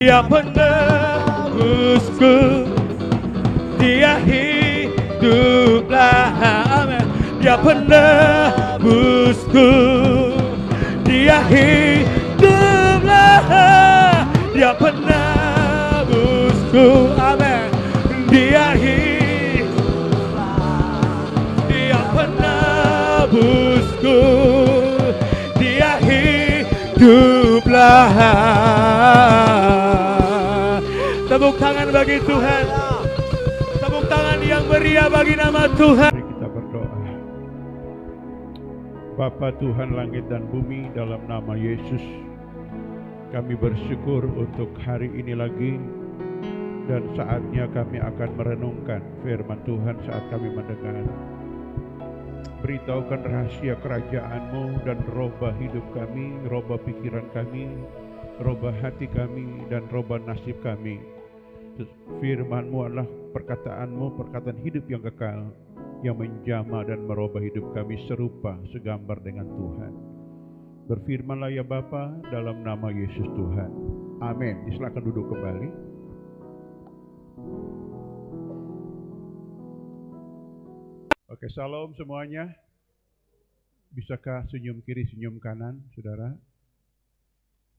Dia penebusku, Dia hiduplah, amin. Dia penebusku, Dia hiduplah, Dia penebusku, amin. Dia hiduplah, Dia penebusku, Dia hiduplah. Tepuk tangan bagi Tuhan. Tepuk tangan yang meriah bagi nama Tuhan. Mari kita berdoa. Bapa Tuhan langit dan bumi, dalam nama Yesus, kami bersyukur untuk hari ini lagi, dan saatnya kami akan merenungkan firman Tuhan saat kami mendengar. Beritahukan rahasia kerajaan-Mu dan robah hidup kami, robah pikiran kami, robah hati kami, dan robah nasib kami. Firman-Mu adalah perkataan-Mu, perkataan hidup yang kekal, yang menjamah dan merubah hidup kami serupa segambar dengan Tuhan. Berfirmanlah ya Bapa, dalam nama Yesus Tuhan. Amin. Silakan duduk kembali. Oke, salam semuanya. Bisakah senyum kiri, senyum kanan, saudara?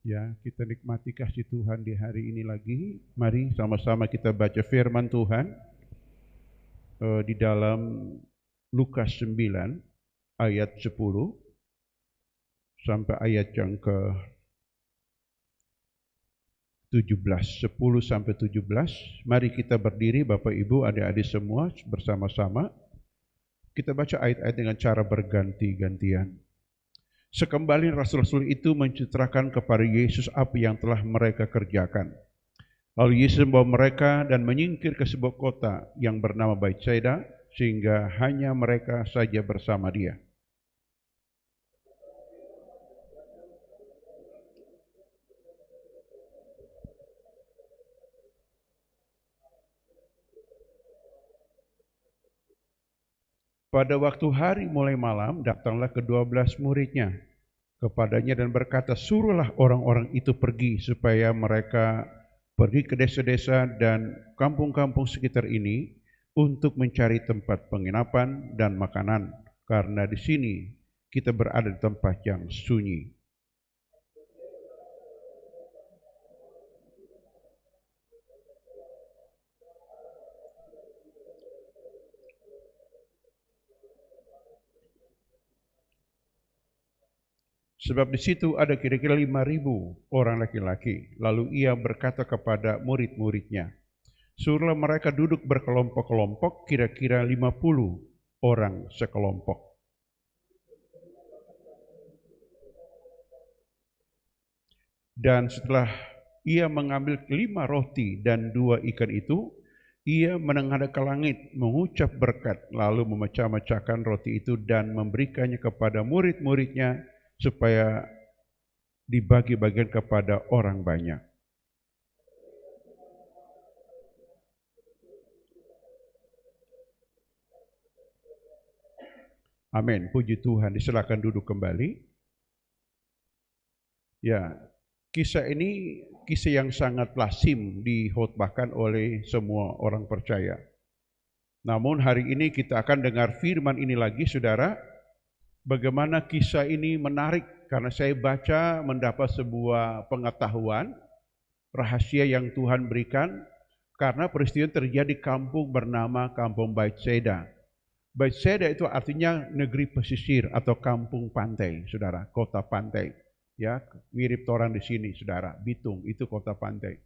Ya, kita nikmati kasih Tuhan di hari ini lagi. Mari sama-sama kita baca firman Tuhan di dalam Lukas 9 ayat 10 sampai ayat yang ke 17, 10 sampai 17. Mari kita berdiri, Bapak Ibu, adik-adik semua bersama-sama. Kita baca ayat-ayat dengan cara berganti-gantian. Sekembali rasul-rasul itu menceritakan kepada Yesus apa yang telah mereka kerjakan. Lalu Yesus membawa mereka dan menyingkir ke sebuah kota yang bernama Betsaida, sehingga hanya mereka saja bersama Dia. Pada waktu hari mulai malam, datanglah ke-12 muridnya kepadanya dan berkata, suruhlah orang-orang itu pergi supaya mereka pergi ke desa-desa dan kampung-kampung sekitar ini untuk mencari tempat penginapan dan makanan, karena di sini kita berada di tempat yang sunyi. Sebab di situ ada kira-kira 5.000 orang laki-laki. Lalu ia berkata kepada murid-muridnya, suruhlah mereka duduk berkelompok-kelompok, kira-kira 50 orang sekelompok. Dan setelah ia mengambil 5 roti dan 2 ikan itu, ia menengadah ke langit, mengucap berkat, lalu memecah-mecahkan roti itu dan memberikannya kepada murid-muridnya, supaya dibagi-bagikan kepada orang banyak. Amin. Puji Tuhan. Silakan duduk kembali. Ya, kisah ini kisah yang sangat lazim dikhotbahkan oleh semua orang percaya. Namun hari ini kita akan dengar firman ini lagi, saudara. Bagaimana kisah ini menarik, karena saya baca mendapat sebuah pengetahuan rahasia yang Tuhan berikan, karena peristiwa terjadi di kampung bernama Kampung Betsaida. Betsaida itu artinya negeri pesisir atau kampung pantai, saudara, kota pantai. Ya, mirip orang di sini, saudara, Bitung itu kota pantai.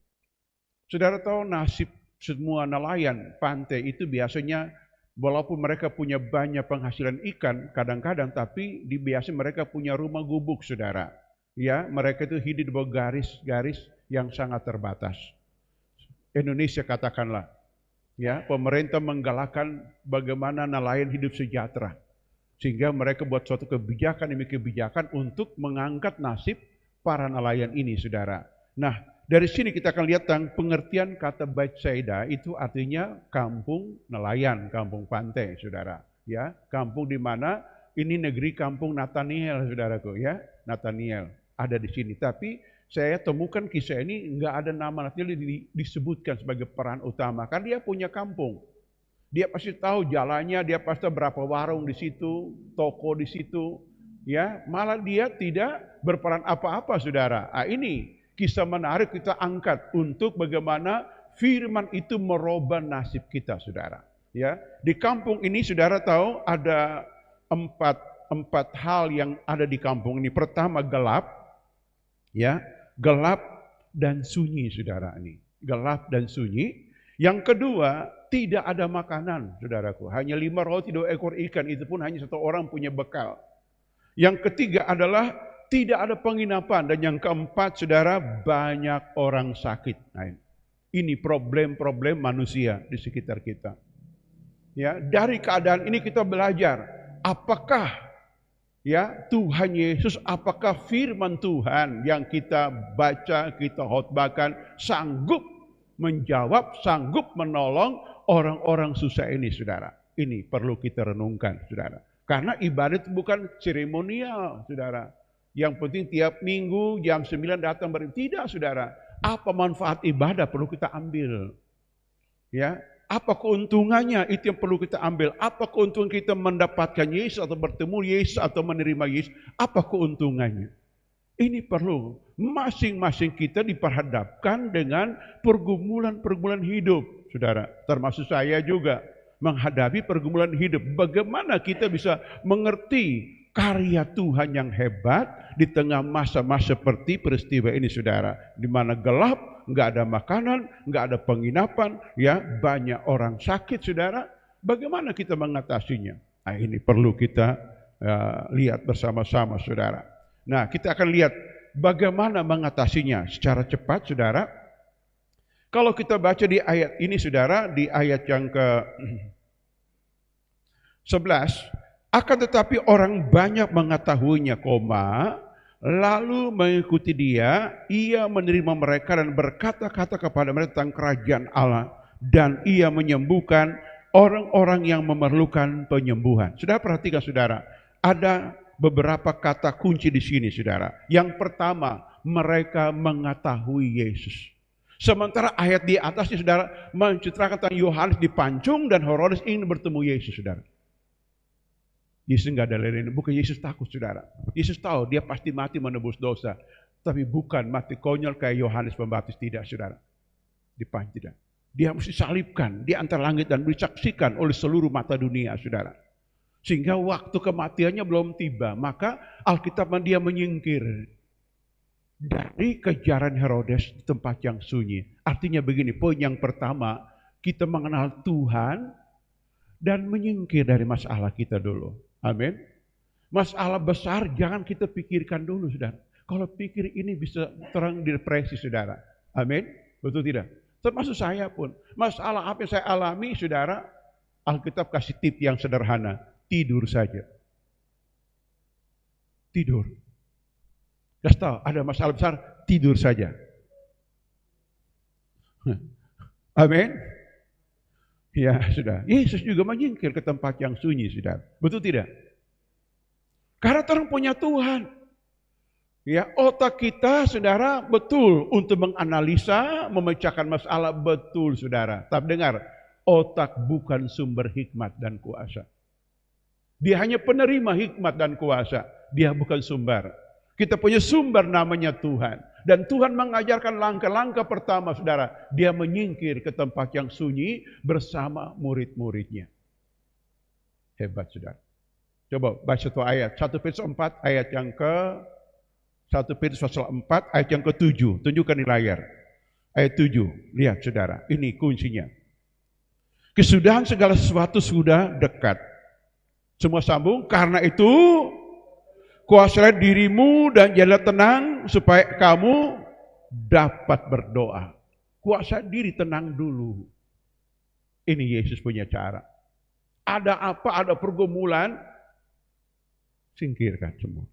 Saudara tahu nasib semua nelayan pantai itu biasanya, walaupun mereka punya banyak penghasilan ikan kadang-kadang, tapi biasanya mereka punya rumah gubuk, saudara. Ya, mereka itu hidup di bawah garis-garis yang sangat terbatas. Indonesia katakanlah, ya, pemerintah menggalakkan bagaimana nelayan hidup sejahtera, sehingga mereka buat suatu kebijakan demi kebijakan untuk mengangkat nasib para nelayan ini, saudara. Nah, dari sini kita akan lihat tentang pengertian kata Betsaida itu artinya kampung nelayan, kampung pantai, saudara. Ya, kampung di mana ini negeri kampung Nathaniel, saudaraku, ya, Nathaniel ada di sini. Tapi saya temukan kisah ini nggak ada nama Nathanael disebutkan sebagai peran utama, karena dia punya kampung. Dia pasti tahu jalannya, dia pasti tahu berapa warung di situ, toko di situ, ya. Malah dia tidak berperan apa-apa, saudara. Ini kisah menarik kita angkat untuk bagaimana firman itu merubah nasib kita, saudara. Ya, di kampung ini, saudara tahu ada empat hal yang ada di kampung ini. Pertama, gelap, ya, gelap dan sunyi, saudara ini. Gelap dan sunyi. Yang kedua, tidak ada makanan, saudaraku. Hanya 5 roti 2 ekor ikan, itu pun hanya 1 orang punya bekal. Yang ketiga adalah tidak ada penginapan. Dan yang keempat, saudara, banyak orang sakit. Nah, ini problem-problem manusia di sekitar kita. Ya, dari keadaan ini kita belajar, apakah ya Tuhan Yesus, apakah firman Tuhan yang kita baca, kita khotbahkan sanggup menjawab, sanggup menolong orang-orang susah ini, saudara. Ini perlu kita renungkan, saudara. Karena ibadat bukan seremonial, saudara. Yang penting tiap minggu jam 9 datang beribadah. Tidak, saudara. Apa manfaat ibadah perlu kita ambil. Ya, apa keuntungannya itu yang perlu kita ambil. Apa keuntungan kita mendapatkan Yesus atau bertemu Yesus atau menerima Yesus. Apa keuntungannya. Ini perlu masing-masing kita diperhadapkan dengan pergumulan-pergumulan hidup, saudara. Termasuk saya juga menghadapi pergumulan hidup. Bagaimana kita bisa mengerti karya Tuhan yang hebat di tengah masa-masa seperti peristiwa ini, saudara. Di mana gelap, nggak ada makanan, nggak ada penginapan, ya, banyak orang sakit, saudara. Bagaimana kita mengatasinya? Nah, ini perlu kita lihat bersama-sama, saudara. Nah, kita akan lihat bagaimana mengatasinya secara cepat, saudara. Kalau kita baca di ayat ini, saudara, di ayat yang ke-11, akan tetapi orang banyak mengetahuinya, lalu mengikuti dia, ia menerima mereka dan berkata-kata kepada mereka tentang kerajaan Allah, dan ia menyembuhkan orang-orang yang memerlukan penyembuhan. Saudara perhatikan, saudara, ada beberapa kata kunci di sini, saudara. Yang pertama, mereka mengetahui Yesus. Sementara ayat di atasnya, saudara, menceritakan tentang Yohanes dipancung dan Herodes ingin bertemu Yesus, saudara. Yesus enggak ada lain, bukan Yesus takut, saudara. Yesus tahu dia pasti mati menebus dosa, tapi bukan mati konyol kayak Yohanes Pembaptis, tidak, saudara. Dipancung, tidak. Dia mesti salibkan di antara langit dan disaksikan oleh seluruh mata dunia, saudara. Sehingga waktu kematiannya belum tiba, maka Alkitab dia menyingkir dari kejaran Herodes di tempat yang sunyi. Artinya begini, poin yang pertama, kita mengenal Tuhan dan menyingkir dari masalah kita dulu. Amin. Masalah besar jangan kita pikirkan dulu, saudara. Kalau pikir ini bisa terang depresi, saudara. Amin. Betul tidak? Termasuk saya pun. Masalah apa yang saya alami, saudara, Alkitab kasih tip yang sederhana. Tidur saja. Tidur. Kasih tahu, ada masalah besar, tidur saja. Amin. Ya, sudah. Yesus juga menyingkir ke tempat yang sunyi, saudara. Betul tidak? Karena orang punya Tuhan. Ya, otak kita, saudara, betul untuk menganalisa, memecahkan masalah, betul, saudara. Tapi dengar, otak bukan sumber hikmat dan kuasa. Dia hanya penerima hikmat dan kuasa. Dia bukan sumber. Kita punya sumber namanya Tuhan. Dan Tuhan mengajarkan langkah-langkah pertama, saudara. Dia menyingkir ke tempat yang sunyi bersama murid-muridnya. Hebat, saudara. Coba baca satu ayat. 1 Petrus 4 ayat yang ke 1 Petrus pasal 4 ayat yang ke-7. Tunjukkan di layar. Ayat 7. Lihat, saudara. Ini kuncinya. Kesudahan segala sesuatu sudah dekat. Semua sambung, karena itu kuasai dirimu dan jalan tenang supaya kamu dapat berdoa. Kuasai diri, tenang dulu. Ini Yesus punya cara. Ada apa, ada pergumulan, singkirkan semua.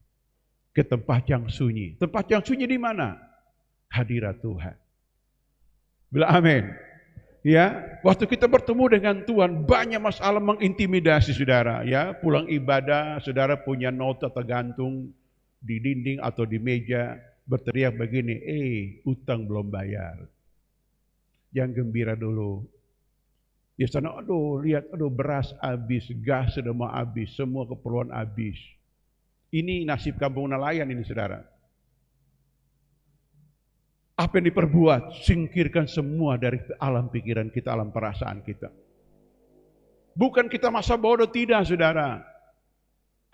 Ke tempat yang sunyi. Tempat yang sunyi di mana? Hadirat Tuhan. Bila amin. Ya, waktu kita bertemu dengan Tuhan, banyak masalah mengintimidasi, saudara. Ya, pulang ibadah, saudara punya nota tergantung di dinding atau di meja. berteriak begini, utang belum bayar. Jangan gembira dulu. Di sana, lihat, beras habis, gas sudah mau habis, semua keperluan habis. Ini nasib kampung nelayan ini, saudara. Apa yang diperbuat? Singkirkan semua dari alam pikiran kita, alam perasaan kita. Bukan kita masa bodoh, tidak, saudara.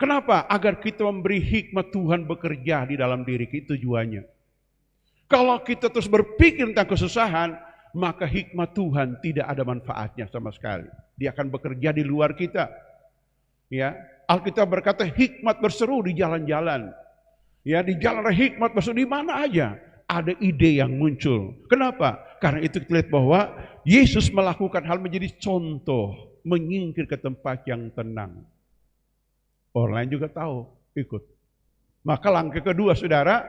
Kenapa? Agar kita memberi hikmat Tuhan bekerja di dalam diri kita, tujuannya. Kalau kita terus berpikir tentang kesusahan, maka hikmat Tuhan tidak ada manfaatnya sama sekali. Dia akan bekerja di luar kita. Ya, Alkitab berkata hikmat berseru di jalan-jalan. Ya, di jalan hikmat berseru di mana aja ada ide yang muncul. Kenapa? Karena itu kita lihat bahwa Yesus melakukan hal menjadi contoh, menyingkir ke tempat yang tenang. Orang lain juga tahu, ikut. Maka langkah kedua, saudara,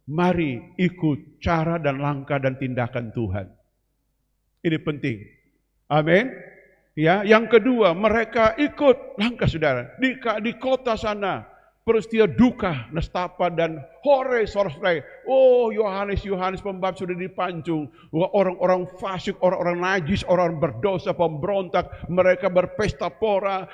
mari ikut cara dan langkah dan tindakan Tuhan. Ini penting. Amin. Ya, yang kedua, mereka ikut langkah, saudara. Di kota sana, peristiwa duka, nestapa dan hore sorai. Yohanes Pembaptis sudah dipancung. Orang-orang fasik, orang-orang najis, orang berdosa, pemberontak, mereka berpesta pora.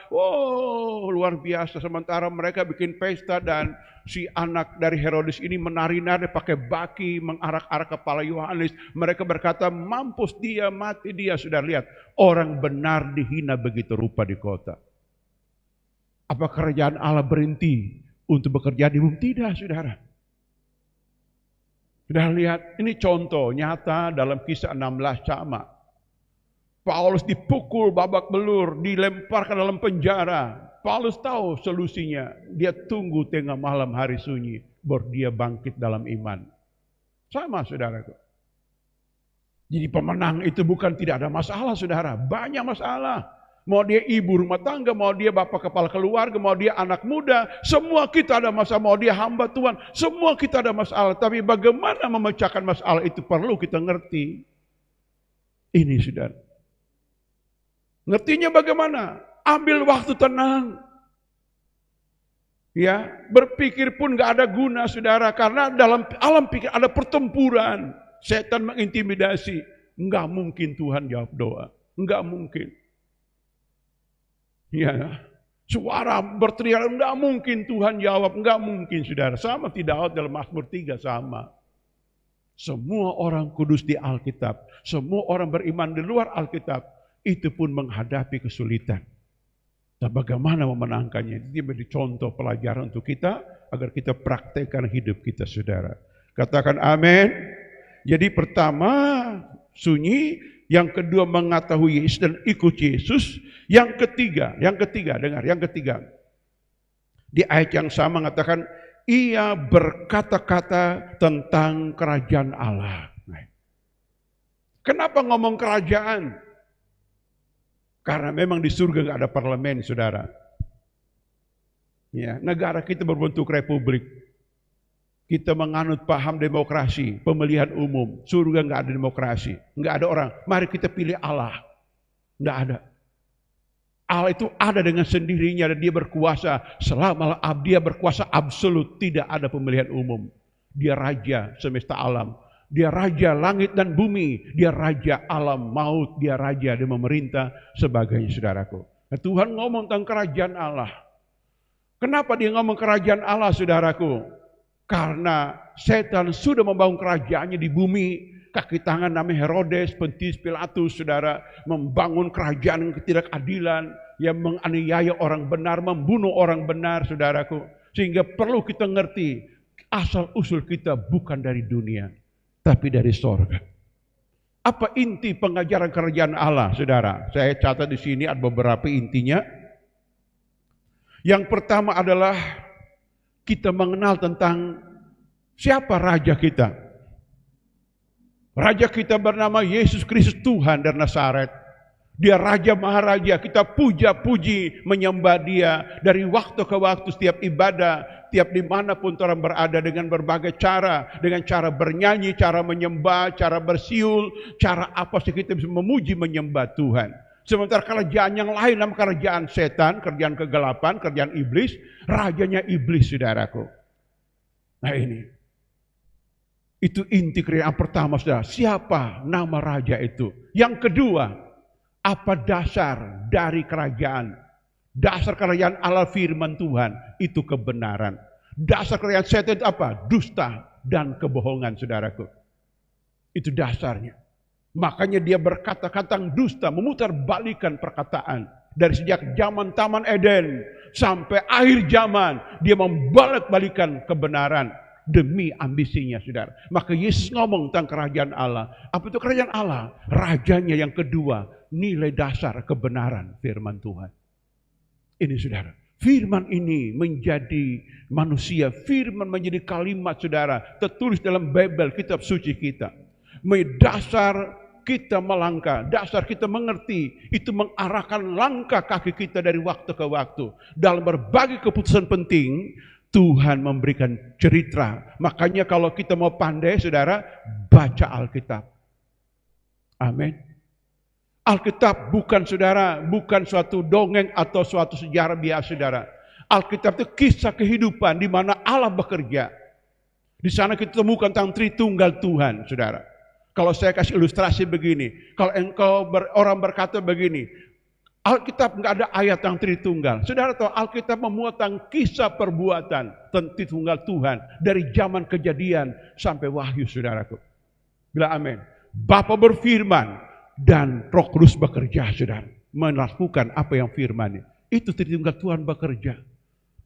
Luar biasa. Sementara mereka bikin pesta dan si anak dari Herodes ini menari-nari pakai baki, mengarak-arak kepala Yohanes. Mereka berkata, mampus dia, mati dia. Sudah lihat, orang benar dihina begitu rupa di kota. Apa kerajaan Allah berhenti untuk bekerja di bumi? Tidak, saudara. Sudah lihat, ini contoh nyata dalam kisah 16 sama. Paulus dipukul babak belur, dilemparkan dalam penjara. Paulus tahu solusinya. Dia tunggu tengah malam hari sunyi, baru dia bangkit dalam iman. Sama, saudaraku. Jadi pemenang itu bukan tidak ada masalah, saudara. Banyak masalah. Mau dia ibu rumah tangga, mau dia bapak kepala keluarga, mau dia anak muda, semua kita ada masalah. Mau dia hamba Tuhan, semua kita ada masalah. Tapi bagaimana memecahkan masalah itu perlu kita ngerti. Ini, saudara. Ngertinya bagaimana? Ambil waktu tenang. Ya, berpikir pun gak ada guna, saudara, karena dalam alam pikir ada pertempuran. Setan mengintimidasi. Enggak mungkin Tuhan jawab doa. Enggak mungkin. Ya, suara berteriak, enggak mungkin Tuhan jawab, enggak mungkin, saudara. Sama tidak dalam Mazmur 3 sama. Semua orang kudus di Alkitab, semua orang beriman di luar Alkitab, itu pun menghadapi kesulitan. Nah, bagaimana memenangkannya? Ini menjadi contoh pelajaran untuk kita, agar kita praktekkan hidup kita, saudara. Katakan amin. Jadi pertama, sunyi. Yang kedua, mengetahui Yesus dan ikut Yesus. Yang ketiga, dengar, yang ketiga. Di ayat yang sama mengatakan, ia berkata-kata tentang kerajaan Allah. Kenapa ngomong kerajaan? Karena memang di surga gak ada parlemen, saudara. Ya, negara kita berbentuk republik. Kita menganut paham demokrasi, pemilihan umum. Surga nggak ada demokrasi, nggak ada orang. Mari kita pilih Allah. Nggak ada. Allah itu ada dengan sendirinya dan dia berkuasa selama dia berkuasa absolut. Tidak ada pemilihan umum. Dia raja semesta alam. Dia raja langit dan bumi. Dia raja alam maut. Dia raja dan memerintah sebagainya, saudaraku. Nah, Tuhan ngomong tentang kerajaan Allah. Kenapa dia ngomong kerajaan Allah, saudaraku? Karena setan sudah membangun kerajaannya di bumi. Kaki tangan namanya Herodes, Pontius Pilatus, saudara, membangun kerajaan ketidakadilan yang menganiaya orang benar, membunuh orang benar, saudaraku. Sehingga perlu kita ngerti, asal usul kita bukan dari dunia, tapi dari sorga. Apa inti pengajaran kerajaan Allah, saudara? Saya catat di sini ada beberapa intinya. Yang pertama adalah kita mengenal tentang siapa raja kita. Raja kita bernama Yesus Kristus, Tuhan dari Nazaret. Dia Raja Maharaja, kita puja-puji menyembah dia dari waktu ke waktu, setiap ibadah, tiap dimanapun orang berada dengan berbagai cara. Dengan cara bernyanyi, cara menyembah, cara bersiul, cara apa sih kita bisa memuji menyembah Tuhan. Sementara kerajaan yang lain, nama kerajaan setan, kerajaan kegelapan, kerajaan iblis, rajanya iblis, saudaraku. Nah ini. Itu inti kerajaan pertama, saudara. Siapa nama raja itu? Yang kedua, apa dasar dari kerajaan? Dasar kerajaan Allah firman Tuhan itu kebenaran. Dasar kerajaan setan itu apa? Dusta dan kebohongan, saudaraku. Itu dasarnya. Makanya dia berkata-kata dusta, memutarbalikkan perkataan. Dari sejak zaman Taman Eden sampai akhir zaman, dia membolak-balikan kebenaran demi ambisinya, saudara. Maka Yesus ngomong tentang kerajaan Allah. Apa itu kerajaan Allah? Rajanya yang kedua, nilai dasar kebenaran firman Tuhan. Ini, saudara. Firman ini menjadi manusia. Firman menjadi kalimat, saudara, tertulis dalam Bible, kitab suci kita. Dasar kita melangkah, dasar kita mengerti, itu mengarahkan langkah kaki kita dari waktu ke waktu. Dalam berbagai keputusan penting, Tuhan memberikan cerita. Makanya kalau kita mau pandai, saudara, baca Alkitab. Amin. Alkitab bukan, saudara, bukan suatu dongeng atau suatu sejarah biasa, saudara. Alkitab itu kisah kehidupan di mana Allah bekerja. Di sana kita temukan tentang Tritunggal Tuhan, saudara. Kalau saya kasih ilustrasi begini, kalau orang berkata begini, Alkitab nggak ada ayat yang Tritunggal. Saudara tahu Alkitab memuat tentang kisah perbuatan tentang Tritunggal Tuhan dari zaman Kejadian sampai Wahyu, saudaraku. Bila amin. Bapa berfirman dan Roh Kudus bekerja, saudara, melakukan apa yang firman. Itu Tritunggal Tuhan bekerja.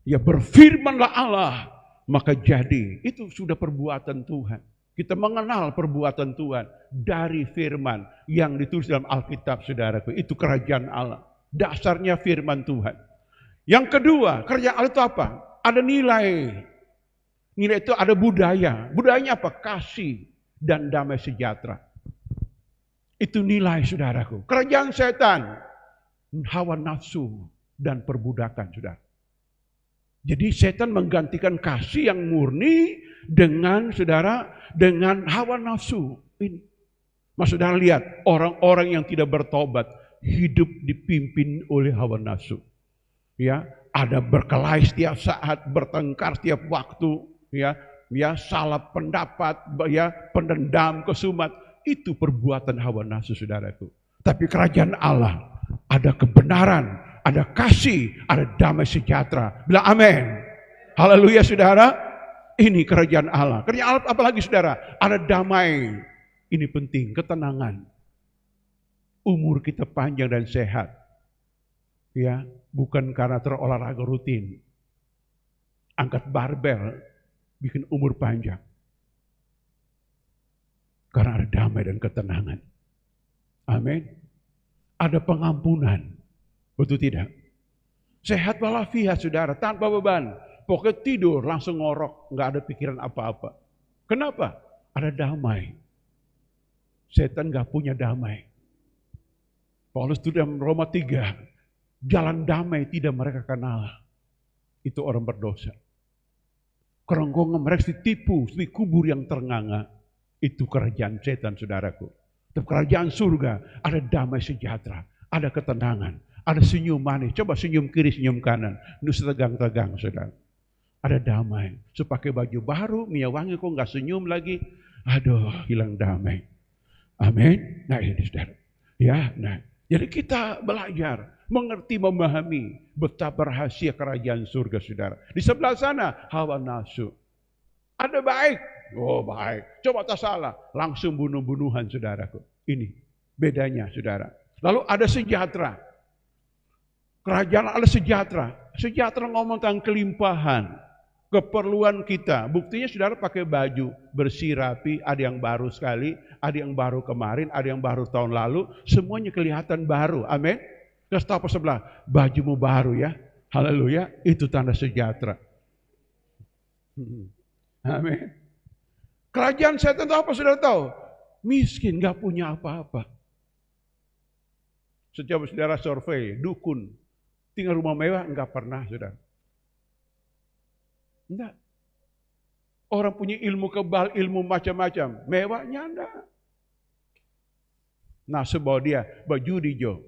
Ya, berfirmanlah Allah, maka jadi. Itu sudah perbuatan Tuhan. Kita mengenal perbuatan Tuhan dari firman yang ditulis dalam Alkitab, saudaraku. Itu kerajaan Allah. Dasarnya firman Tuhan. Yang kedua, kerajaan Allah itu apa? Ada nilai. Nilai itu ada budaya. Budayanya apa? Kasih dan damai sejahtera. Itu nilai, saudaraku. Kerajaan setan, hawa nafsu dan perbudakan, saudara. Jadi setan menggantikan kasih yang murni dengan, saudara, dengan hawa nafsu. Ini. Mas saudara lihat, orang-orang yang tidak bertobat hidup dipimpin oleh hawa nafsu. Ya, ada berkelahi setiap saat, bertengkar setiap waktu, ya, salah pendapat, ya, pendendam, kesumat. Itu perbuatan hawa nafsu, saudaraku. Tapi kerajaan Allah ada kebenaran, ada kasih, ada damai sejahtera. Bilang amin. Haleluya, saudara. Ini kerajaan Allah. Kerajaan Allah apalagi, saudara? Ada damai. Ini penting, ketenangan. Umur kita panjang dan sehat. Ya, bukan karena terolahraga rutin. Angkat barbel bikin umur panjang. Karena ada damai dan ketenangan. Amin. Ada pengampunan. Betul tidak? Sehat walafiat, saudara, tanpa beban. Pokoknya tidur langsung ngorok, nggak ada pikiran apa-apa. Kenapa? Ada damai. Setan nggak punya damai. Paulus itu dalam Roma 3, jalan damai tidak mereka kenal. Itu orang berdosa. Kerongkongan mereka ditipu, di kubur yang ternganga. Itu kerajaan setan, saudaraku. Tapi kerajaan surga ada damai sejahtera, ada ketenangan, ada senyum manis. Coba senyum kiri, senyum kanan. Nusa tegang-tegang, saudara. Ada damai. Sepakai baju baru, minyak wangi kok nggak senyum lagi. Aduh, hilang damai. Amin. Nah ini, saudara. Ya, nah. Jadi kita belajar, mengerti, memahami betapa rahasia kerajaan surga, saudara. Di sebelah sana hawa nafsu. Ada baik. Oh baik. Coba tak salah. Langsung bunuh-bunuhan, saudaraku. Ini bedanya, saudara. Lalu ada sejahtera. Kerajaan Allah sejahtera. Sejahtera ngomong tentang kelimpahan. Keperluan kita. Buktinya saudara pakai baju bersih rapi. Ada yang baru sekali. Ada yang baru kemarin. Ada yang baru tahun lalu. Semuanya kelihatan baru. Amin. Terus apa sebelah? Bajumu baru ya. Haleluya. Itu tanda sejahtera. Amin. Kerajaan setan itu apa, saudara tahu? Miskin, gak punya apa-apa. Sejauh saudara survei, dukun, tinggal rumah mewah, enggak pernah, saudara. Enggak. Orang punya ilmu kebal, ilmu macam-macam, mewahnya enggak. Nah, sebab dia berjudi jo,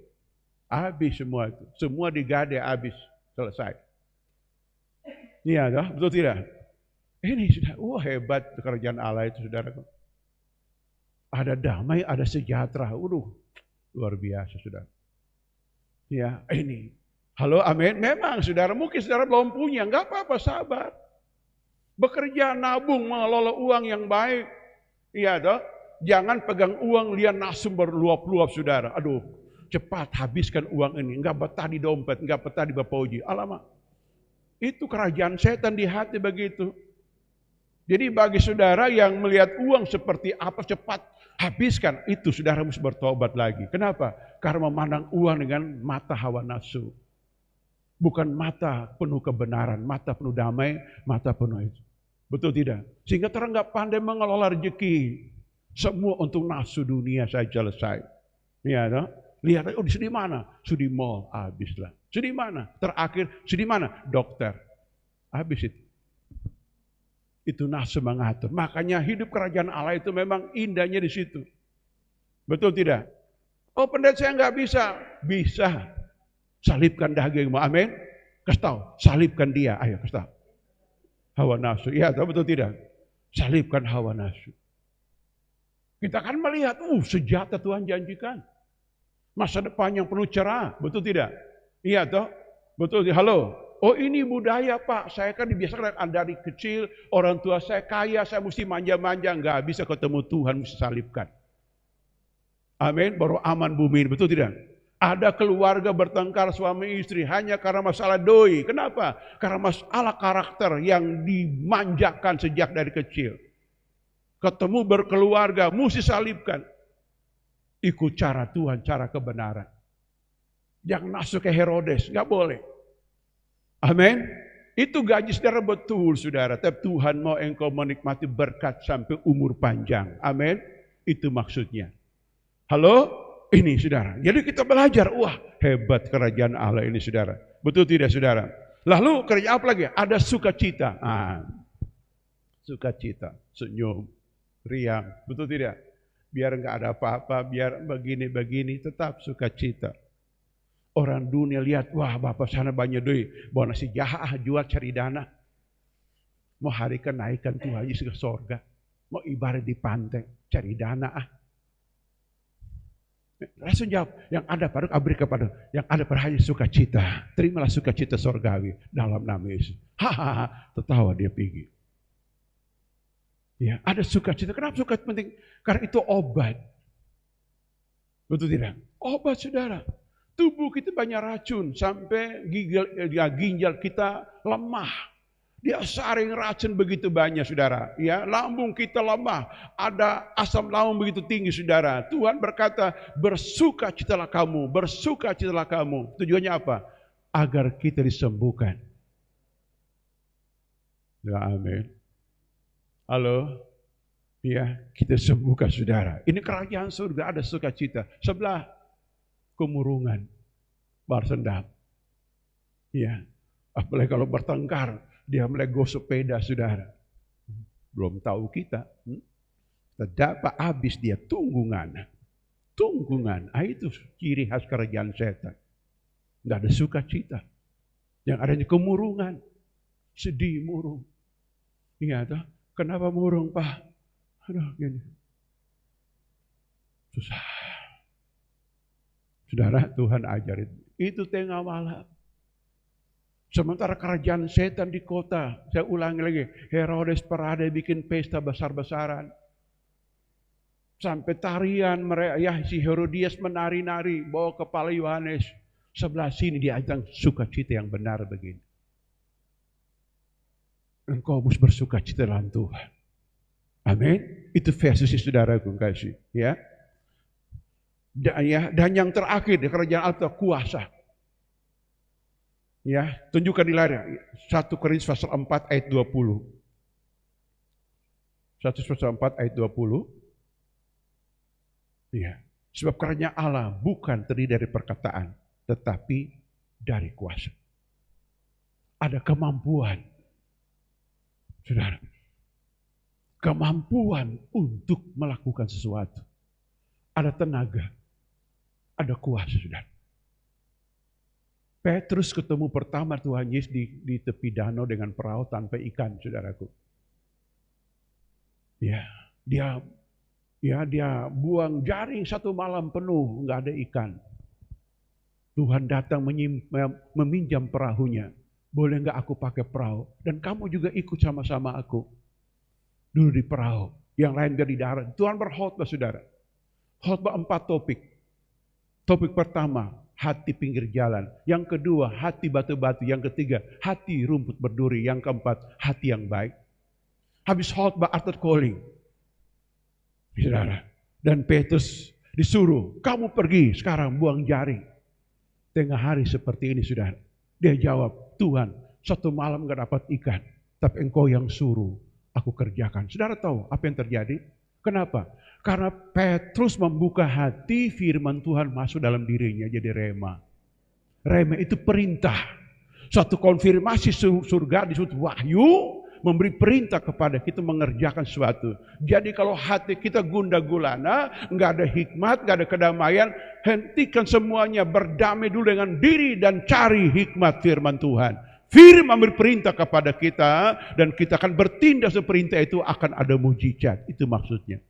habis semua itu, semua digade habis, selesai. Iya, betul tidak? Ini sudah, wah hebat kerajaan Allah itu saudara. Ada damai, ada sejahtera. Luar biasa saudara. Ya, ini. Halo, amin. Memang saudara, mungkin saudara belum punya, enggak apa-apa, sabar. Bekerja, nabung, mengelola uang yang baik. Iya toh. Jangan pegang uang lihat nafsu berluap-luap saudara. Aduh, cepat habiskan uang ini. Enggak betah di dompet, enggak betah di bapoji. Alamak. Itu kerajaan setan di hati begitu. Jadi bagi saudara yang melihat uang seperti apa cepat habiskan, itu saudara harus bertobat lagi. Kenapa? Karena memandang uang dengan mata hawa nafsu. Bukan mata penuh kebenaran, mata penuh damai, mata penuh itu. Betul tidak? Sehingga orang nggak pandai mengelola rezeki. Semua untuk nafsu dunia saja selesai. Ya, no? Lihat, oh di mana? Sudi mall, habislah. Sudi mana? Terakhir, sudi mana? Dokter. Habis itu. Itu nafsu mengatur. Makanya hidup kerajaan Allah itu memang indahnya di situ. Betul tidak? Oh pendeta saya nggak bisa. Bisa. Salibkan dagingmu. Amin. Kasih tahu. Salibkan dia. Ayo kasih tahu. Hawa nafsu. Iya, betul tidak? Salibkan hawa nafsu. Kita akan melihat, sejahtera Tuhan janjikan. Masa depan yang penuh cerah. Betul tidak? Iya toh? Betul. Halo. Oh ini budaya Pak, saya kan dibiasakan dari kecil, orang tua saya kaya, saya mesti manja-manja, nggak bisa ketemu Tuhan, mesti salibkan. Amin, baru aman bumi, betul tidak? Ada keluarga bertengkar suami istri hanya karena masalah doi. Kenapa? Karena masalah karakter yang dimanjakan sejak dari kecil. Ketemu berkeluarga, mesti salibkan. Ikut cara Tuhan, cara kebenaran. Jangan masuk ke Herodes, nggak boleh. Amin. Itu gaji saudara betul saudara. Tapi Tuhan mau engkau menikmati berkat sampai umur panjang. Amin. Itu maksudnya. Halo? Ini saudara. Jadi kita belajar. Wah hebat kerajaan Allah ini saudara. Betul tidak saudara? Lalu kerajaan apa lagi? Ada sukacita. Sukacita. Senyum. Riang. Betul tidak? Biar enggak ada apa-apa. Biar begini-begini. Tetap sukacita. Orang dunia lihat, wah bapak sana banyak duit. Bawa nasi jahat, jual cari dana. Mau hari kenaikan Tuhan Yesus ke sorga. Mau ibarat di pantai, cari dana Langsung jawab, yang ada pada abri kepada, yang ada pada hanya sukacita. Terimalah sukacita sorgawi dalam nama Yesus. Hahaha, tertawa dia pergi. Ya, ada sukacita. Kenapa sukacita penting? Karena itu obat. Betul tidak? Obat saudara. Tubuh kita banyak racun sampai ginjal kita lemah. Dia saring racun begitu banyak saudara. Ya, lambung kita lemah. Ada asam lambung begitu tinggi saudara. Tuhan berkata, bersukacitalah kamu, bersukacitalah kamu. Tujuannya apa? Agar kita disembuhkan. Ya, amin. Halo. Ya, kita sembuhkan saudara. Ini kerajaan surga, ada sukacita. Sebelah kemurungan, balas dendam. Ya, apalagi kalau bertengkar, dia mulai gosok sepeda saudara. Belum tahu kita. Dapat habis dia tunggungan. Tunggungan, itu ciri khas kerajaan setan. Tidak ada sukacita. Yang adanya kemurungan, sedih murung. Iya, kenapa murung Pak? Aduh, gini. Susah. Saudara, Tuhan ajarin. Itu tengah malam. Sementara kerajaan setan di kota. Saya ulangi lagi. Herodes Parade bikin pesta besar-besaran. Sampai tarian mereka. Ya, si Herodias menari-nari. Bawa kepala Yohanes. Sebelah sini dia ajang sukacita yang benar begini. Engkau harus bersukacita dalam Tuhan. Amin. Itu versi saudaraku kasih. Ya. Dan yang terakhir di kerajaan Allah kuasa. Ya, tunjukkan di layar 1 Korintus pasal 4 ayat 20. 1 pasal 4 ayat 20. Ya, sebab kerajaan Allah bukan terdiri dari perkataan, tetapi dari kuasa. Ada kemampuan. Saudara. Kemampuan untuk melakukan sesuatu. Ada tenaga. Ada kuasa, saudara. Petrus ketemu pertama Tuhan Yesus di tepi danau dengan perahu tanpa ikan, saudaraku. Ya, dia dia buang jaring satu malam penuh, nggak ada ikan. Tuhan datang meminjam perahunya. Boleh nggak aku pakai perahu? Dan kamu juga ikut sama-sama aku. Dulu di perahu, yang lain dari darat. Tuhan berkhotbah, saudara. Khotbah 4 topik. Topik pertama, hati pinggir jalan. Yang kedua, hati batu-batu. Yang ketiga, hati rumput berduri. Yang keempat, hati yang baik. Habis khotbah altar calling, saudara. Dan Petrus disuruh, kamu pergi sekarang buang jaring. Tengah hari seperti ini, saudara. Dia jawab, Tuhan, satu malam gak dapat ikan, tapi engkau yang suruh aku kerjakan. Saudara tahu apa yang terjadi? Kenapa? Karena Petrus membuka hati, firman Tuhan masuk dalam dirinya jadi rema. Rema itu perintah. Suatu konfirmasi surga disebut wahyu, memberi perintah kepada kita mengerjakan sesuatu. Jadi kalau hati kita gundah gulana, nggak ada hikmat, nggak ada kedamaian, hentikan semuanya, berdamai dulu dengan diri dan cari hikmat firman Tuhan. Firman berperintah kepada kita dan kita akan bertindak seperintah itu, akan ada mujizat. Itu maksudnya.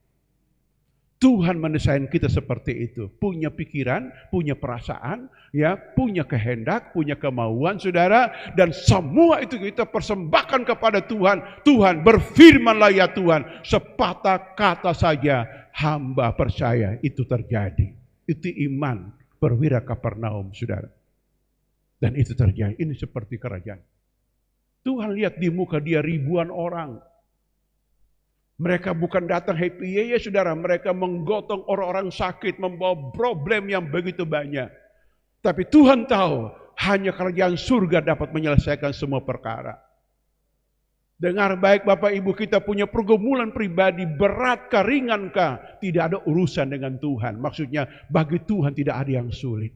Tuhan mendesain kita seperti itu, punya pikiran, punya perasaan, ya, punya kehendak, punya kemauan, saudara, dan semua itu kita persembahkan kepada Tuhan. Tuhan, berfirmanlah ya Tuhan, sepatah kata saja hamba percaya itu terjadi. Itu iman perwira Kapernaum, saudara. Dan itu terjadi. Ini seperti kerajaan. Tuhan lihat di muka dia ribuan orang. Mereka bukan datang happy, ya saudara. Mereka menggotong orang-orang sakit, membawa problem yang begitu banyak. Tapi Tuhan tahu, hanya kerajaan surga dapat menyelesaikan semua perkara. Dengar baik Bapak Ibu, kita punya pergumulan pribadi, beratkah, ringankah, tidak ada urusan dengan Tuhan. Maksudnya, bagi Tuhan tidak ada yang sulit.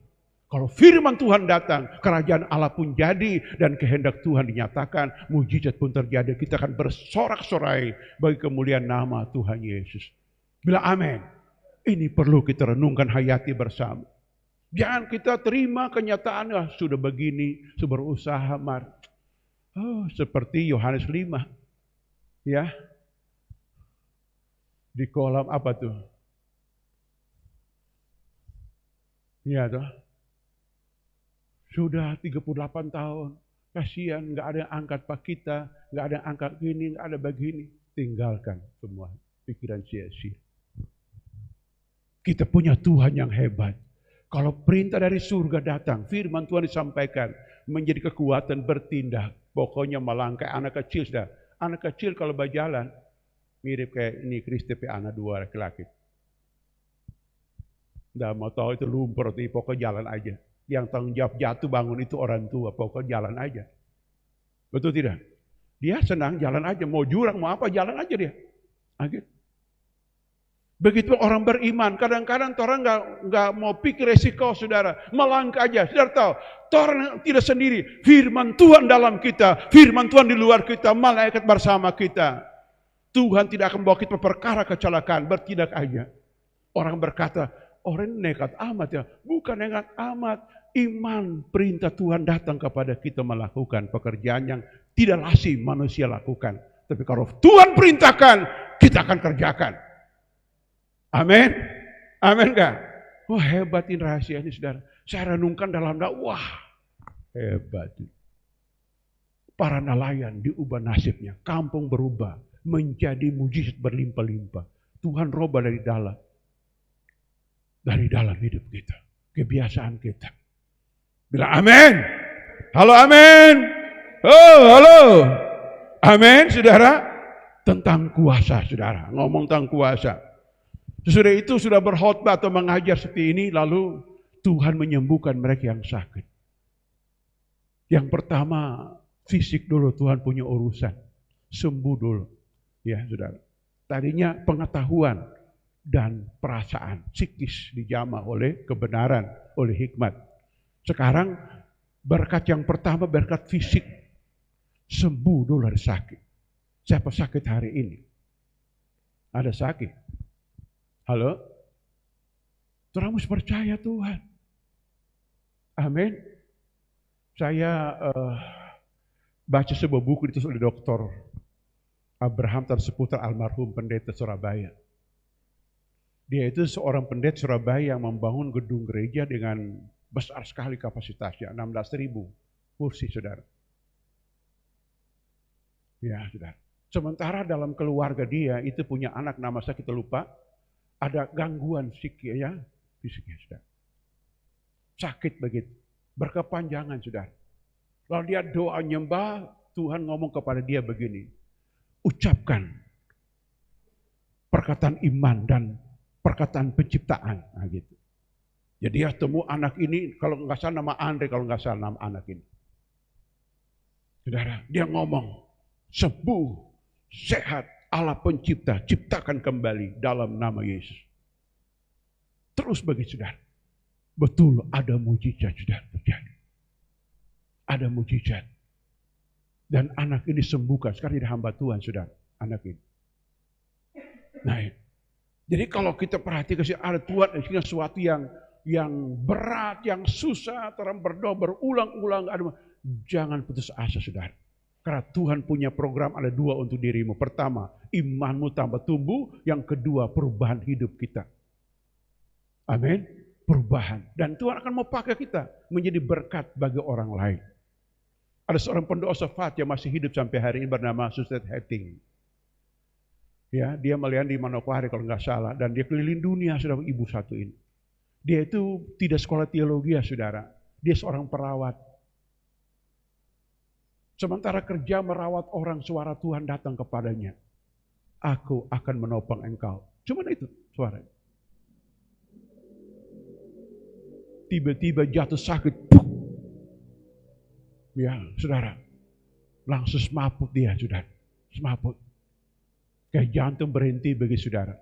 Kalau firman Tuhan datang, kerajaan Allah pun jadi dan kehendak Tuhan dinyatakan, mujizat pun terjadi. Kita akan bersorak-sorai bagi kemuliaan nama Tuhan Yesus. Bila amin. Ini perlu kita renungkan, hayati bersama. Jangan kita terima kenyataan, sudah begini, sudah berusaha, seperti Yohanes 5. Ya. Di kolam apa tuh? Iya tuh. Sudah 38 tahun, kasihan, nggak ada yang angkat pak kita, nggak ada yang angkat gini, nggak ada begini. Tinggalkan semua pikiran sia-sia. Kita punya Tuhan yang hebat. Kalau perintah dari surga datang, firman Tuhan disampaikan, menjadi kekuatan bertindak. Pokoknya melangkah anak kecil sudah. Anak kecil kalau berjalan, mirip kayak ini Kristi anak 2 laki-laki. Nggak mau tahu itu lumpur, pokoknya jalan aja. Yang tanggung jawab jatuh bangun itu orang tua, pokoknya jalan aja. Betul tidak? Dia senang jalan aja, mau jurang, mau apa, jalan aja dia. Gitu. Begitu orang beriman, kadang-kadang orang nggak mau pikir resiko, saudara. Melangkah aja, saudara tahu. Orang tidak sendiri, firman Tuhan dalam kita, firman Tuhan di luar kita, malaikat bersama kita. Tuhan tidak akan bawa kita perkara kecelakaan, bertindak aja. Orang berkata, orang nekat amat ya. Bukan nekat amat. Iman perintah Tuhan datang kepada kita melakukan pekerjaan yang tidak lazim manusia lakukan. Tapi kalau Tuhan perintahkan, kita akan kerjakan. Amin. Amin enggak? Wah, hebat ini rahasia ini, saudara. Saya renungkan dalam dakwah. Hebat. Para nelayan diubah nasibnya. Kampung berubah. Menjadi mujizat berlimpah-limpah. Tuhan roba dari dalam. Dari dalam hidup kita. Kebiasaan kita. Bilang amin. Halo amin. Oh halo. Amin saudara. Tentang kuasa saudara. Ngomong tentang kuasa. Sesudah itu sudah berkhotbah atau mengajar seperti ini. Lalu Tuhan menyembuhkan mereka yang sakit. Yang pertama fisik dulu Tuhan punya urusan. Sembuh dulu. Ya saudara. Tadinya pengetahuan dan perasaan psikis dijamah oleh kebenaran, oleh hikmat. Sekarang berkat yang pertama berkat fisik. Sembuh dulu dari sakit. Siapa sakit hari ini? Ada sakit? Halo? Orang harus percaya Tuhan. Amin. Saya baca sebuah buku ditulis oleh Dr. Abraham terseputar almarhum pendeta Surabaya. Dia itu seorang pendeta Surabaya yang membangun gedung gereja dengan besar sekali kapasitasnya, 16.000 kursi, saudara. Ya, saudara. Sementara dalam keluarga dia itu punya anak, nama saya kita lupa, ada gangguan psikisnya, saudara. Sakit begitu, berkepanjangan, saudara. Lalu dia doa nyembah, Tuhan ngomong kepada dia begini, ucapkan perkataan iman dan perkataan penciptaan. Nah, gitu. Jadi dia temu anak ini, kalau nggak salah nama Andre, kalau nggak salah nama anak ini. Saudara, dia ngomong, sembuh, sehat, Allah pencipta, ciptakan kembali dalam nama Yesus. Terus bagi saudara, betul ada mujizat saudara terjadi. Ada mujizat. Dan anak ini sembuhkan, sekarang jadi hamba Tuhan saudara, anak ini. Nah, jadi kalau kita perhatikan ada Tuhan, sesuatu yang berat, yang susah, terang berdoa berulang-ulang, jangan putus asa saudara. Karena Tuhan punya program ada 2 untuk dirimu. Pertama, imanmu tambah tumbuh. Yang kedua, perubahan hidup kita. Amin. Perubahan. Dan Tuhan akan mau pakai kita menjadi berkat bagi orang lain. Ada seorang pendoa syafaat yang masih hidup sampai hari ini bernama Suster Hetting. Ya, dia melayani di Manokwari kalau nggak salah. Dan dia keliling dunia, saudara, ibu satu ini. Dia itu tidak sekolah teologi ya saudara. Dia seorang perawat. Sementara kerja merawat orang, suara Tuhan datang kepadanya. Aku akan menopang engkau. Cuma itu suaranya. Tiba-tiba jatuh sakit. Ya saudara. Langsung semaput dia saudara. Semaput. Kayak jantung berhenti bagi saudara.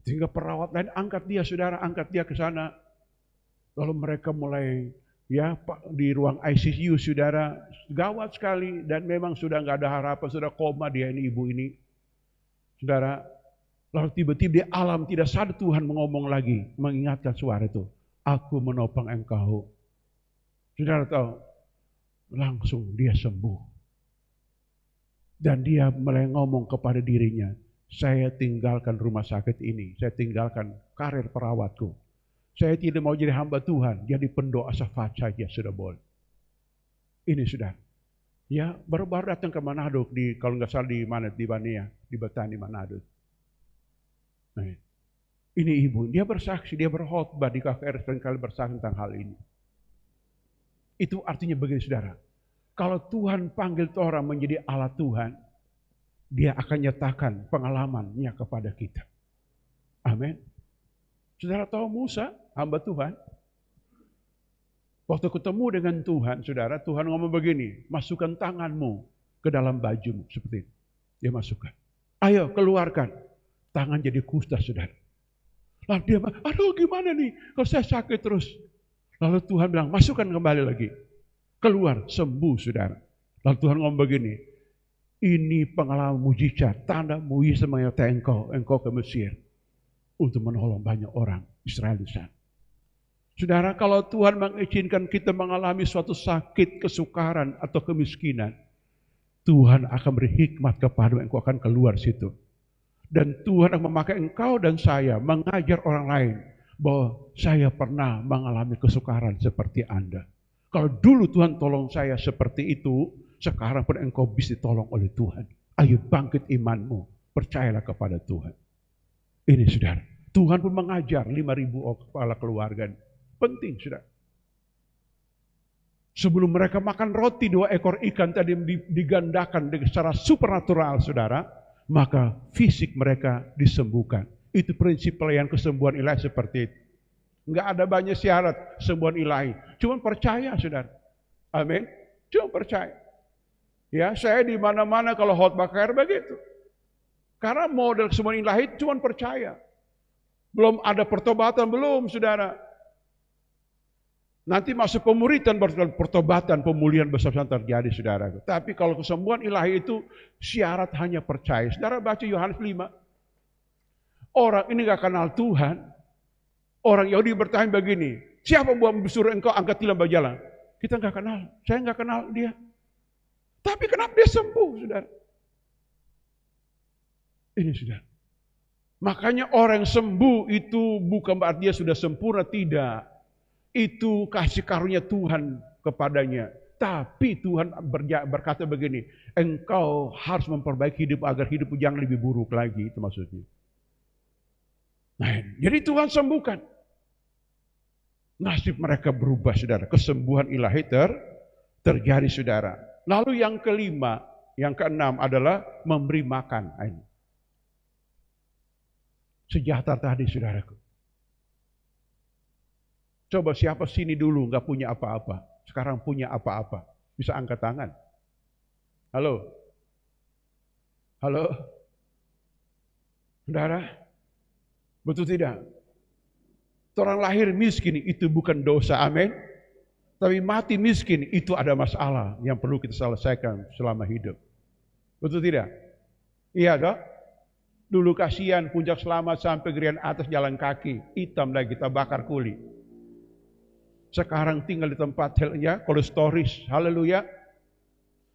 Sehingga perawat lain angkat dia saudara. Angkat dia ke sana. Lalu mereka mulai di ruang ICU saudara, gawat sekali dan memang sudah nggak ada harapan, sudah koma dia ini ibu ini, saudara. Lalu tiba-tiba di alam tidak sadar Tuhan mengomong lagi, mengingatkan suara itu, aku menopang engkau. Saudara tahu, langsung dia sembuh dan dia mulai ngomong kepada dirinya, saya tinggalkan rumah sakit ini, saya tinggalkan karir perawatku. Saya tidak mau jadi hamba Tuhan, jadi pendoa syafaat saja sudah boleh. Ini sudah. Ya, baru-baru datang ke Manado, kalau nggak salah di Bania, di Betani Manado. Nah, ini ibu, dia bersaksi, dia berkhotbah di KKR seringkali bersaksi tentang hal ini. Itu artinya begini saudara, kalau Tuhan panggil orang menjadi alat Tuhan, dia akan nyatakan pengalamannya kepada kita. Amin. Saudara tahu Musa, hamba Tuhan. Waktu ketemu dengan Tuhan, saudara, Tuhan ngomong begini, masukkan tanganmu ke dalam bajumu, seperti itu. Dia masukkan. Ayo, keluarkan. Tangan jadi kusta, saudara. Lalu dia, aduh gimana nih, kalau saya sakit terus. Lalu Tuhan bilang, masukkan kembali lagi. Keluar, sembuh, saudara. Lalu Tuhan ngomong begini, ini pengalaman mujizat, tanda mujizat menyertai engkau ke Mesir. Untuk menolong banyak orang Israel di sana. Saudara, kalau Tuhan mengizinkan kita mengalami suatu sakit, kesukaran, atau kemiskinan, Tuhan akan beri hikmat kepada engkau akan keluar situ. Dan Tuhan akan memakai engkau dan saya mengajar orang lain bahwa saya pernah mengalami kesukaran seperti Anda. Kalau dulu Tuhan tolong saya seperti itu, sekarang pun engkau bisa ditolong oleh Tuhan. Ayo bangkit imanmu, percayalah kepada Tuhan. Ini saudara, Tuhan pun mengajar 5.000 kepala keluarga. Penting saudara. Sebelum mereka makan roti 2 ekor ikan tadi digandakan secara supernatural saudara, maka fisik mereka disembuhkan. Itu prinsip pelayanan kesembuhan ilahi seperti itu. Enggak ada banyak syarat sembuhan ilahi. Cuma percaya saudara. Amin. Cuma percaya. Ya, saya di mana-mana kalau khotbah KKR begitu. Karena model kesembuhan ilahi cuma percaya. Belum ada pertobatan, belum saudara. Nanti masuk pemuritan, pertobatan, pemulihan besar-besaran terjadi saudara. Tapi kalau kesembuhan ilahi itu syarat hanya percaya. Saudara baca Yohanes 5. Orang ini gak kenal Tuhan. Orang Yahudi bertanya begini, siapa buat suruh engkau angkat tilam berjalan? Kita gak kenal, saya gak kenal dia. Tapi kenapa dia sembuh saudara? Ini sudah. Makanya orang yang sembuh itu bukan berarti dia sudah sempurna, tidak. Itu kasih karunia Tuhan kepadanya. Tapi Tuhan berkata begini, engkau harus memperbaiki hidup agar hidup jangan lebih buruk lagi, itu maksudnya. Nah, jadi Tuhan sembuhkan. Nasib mereka berubah, saudara. Kesembuhan ilahi terjadi, saudara. Lalu yang kelima, yang keenam adalah memberi makan. Sejahtera tadi, saudaraku. Coba siapa sini dulu nggak punya apa-apa, sekarang punya apa-apa, bisa angkat tangan. Halo, halo, saudara, betul tidak? Orang lahir miskin itu bukan dosa, amin. Tapi mati miskin itu ada masalah yang perlu kita selesaikan selama hidup. Betul tidak? Iya dok. Dulu kasihan Puncak Selamat sampai Gerian Atas jalan kaki, hitam lagi kita bakar kulit. Sekarang tinggal di tempat helnya, kolesteris, haleluya.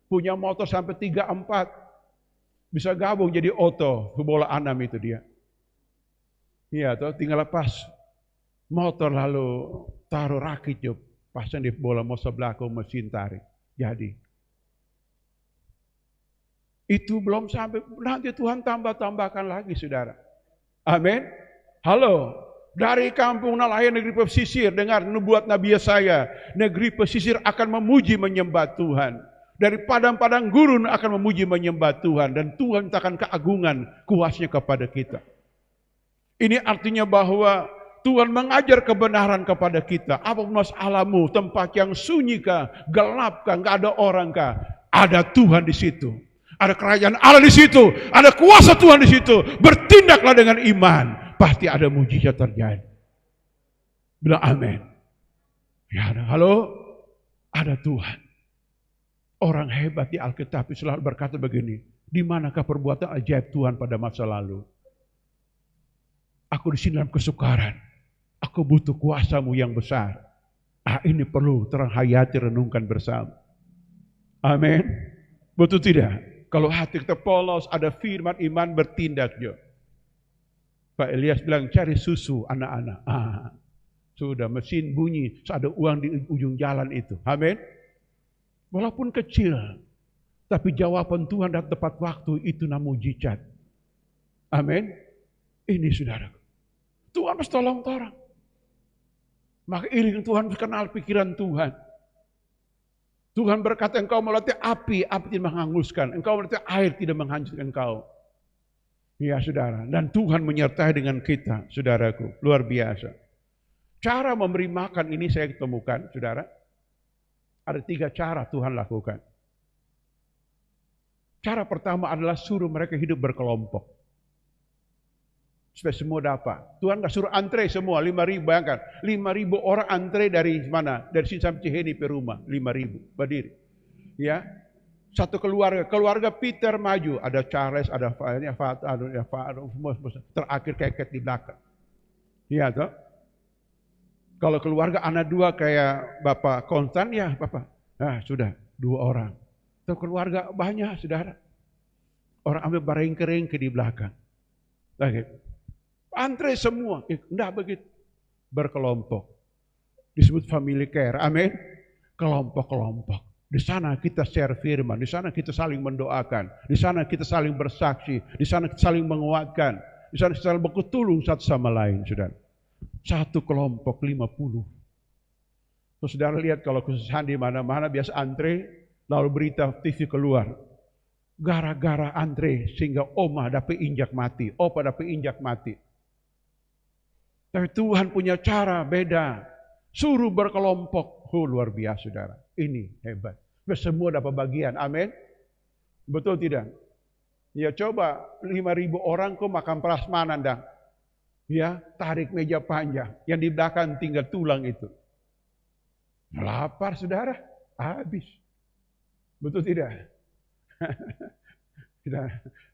Punya motor sampai 3-4, bisa gabung jadi oto, bola 6 itu dia. Iya toh, tinggal lepas motor lalu taruh rakit yuk, pasang di bola motor belakang mesin tarik. Jadi itu belum sampai, nanti Tuhan tambah-tambahkan lagi, saudara. Amin. Halo, dari kampung nelayan negeri pesisir, dengar nubuat Nabi Yesaya, negeri pesisir akan memuji menyembah Tuhan. Dari padang-padang gurun akan memuji menyembah Tuhan, dan Tuhan akan keagungan kuasanya kepada kita. Ini artinya bahwa Tuhan mengajar kebenaran kepada kita. Apapun masalahmu, tempat yang sunyi kah, gelap kah, nggak ada orang kah, ada Tuhan di situ. Ada kerajaan Allah di situ, ada kuasa Tuhan di situ. Bertindaklah dengan iman, pasti ada mujizat terjadi. Bilang amin. Ya, halo, ada Tuhan. Orang hebat di Alkitab selalu berkata begini, di manakah perbuatan ajaib Tuhan pada masa lalu? Aku di sini dalam kesukaran. Aku butuh kuasamu yang besar. Ini perlu terhayati, renungkan bersama. Amin. Betul tidak? Kalau hati kita polos, ada firman iman bertindak. Jo. Pak Elias bilang cari susu anak-anak. Sudah mesin bunyi, ada uang di ujung jalan itu. Amin. Walaupun kecil, tapi jawaban Tuhan dan tepat waktu itu namanya mujizat. Amin. Ini saudara. Tuhan harus tolong orang. Maka iring Tuhan kenal pikiran Tuhan. Tuhan berkata engkau melatih api, api tidak menghanguskan. Engkau melatih air tidak menghancurkan engkau. Ya saudara, dan Tuhan menyertai dengan kita, saudaraku, luar biasa. Cara memberi makan ini saya temukan, saudara. Ada 3 cara Tuhan lakukan. Cara pertama adalah suruh mereka hidup berkelompok. Supaya semua dapat. Tuhan gak suruh antre semua, 5.000, bayangkan. 5.000 orang antre dari mana? Dari sini sampai Ciheni ke rumah, 5.000, berdiri. Ya, satu keluarga Peter maju. Ada Charles, ada terakhir keket di belakang. Iya toh. Kalau keluarga anak 2 kayak Bapak Konstan, ya Bapak. Nah sudah, 2 orang. Atau keluarga banyak, saudara. Orang ambil barang kering ke di belakang. Lagi. Antre semua, enggak begitu. Berkelompok. Disebut family care, amin. Kelompok-kelompok. Di sana kita share firman, di sana kita saling mendoakan, di sana kita saling bersaksi, di sana kita saling menguatkan, di sana kita saling berketulung satu sama lain, saudara. Satu kelompok 50. Terus saudara lihat kalau kesusahan di mana-mana biasa antre, lalu berita TV keluar. Gara-gara antre sehingga oma dapat injak mati, opa dapat injak mati. Tapi Tuhan punya cara beda. Suruh berkelompok. Luar biasa saudara. Ini hebat. Semua dapat bagian. Amin. Betul tidak? Ya coba 5.000 orang kok makan prasmanan dah. Ya tarik meja panjang. Yang di belakang tinggal tulang itu. Lapar saudara. Habis. Betul tidak?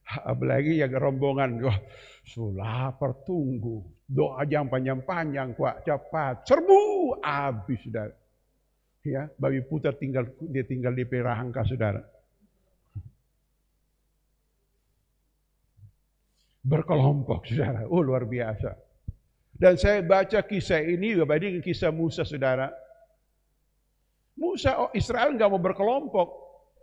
Apalagi yang rombongan. Wah, lapar tunggu. Doa jam panjang-panjang, kuat cepat, serbu, habis saudara. Ya, babi putar dia tinggal di perangka saudara. berkelompok, saudara. Oh, luar biasa. Dan saya baca kisah ini dibanding kisah Musa, saudara. Musa, Israel nggak mau berkelompok.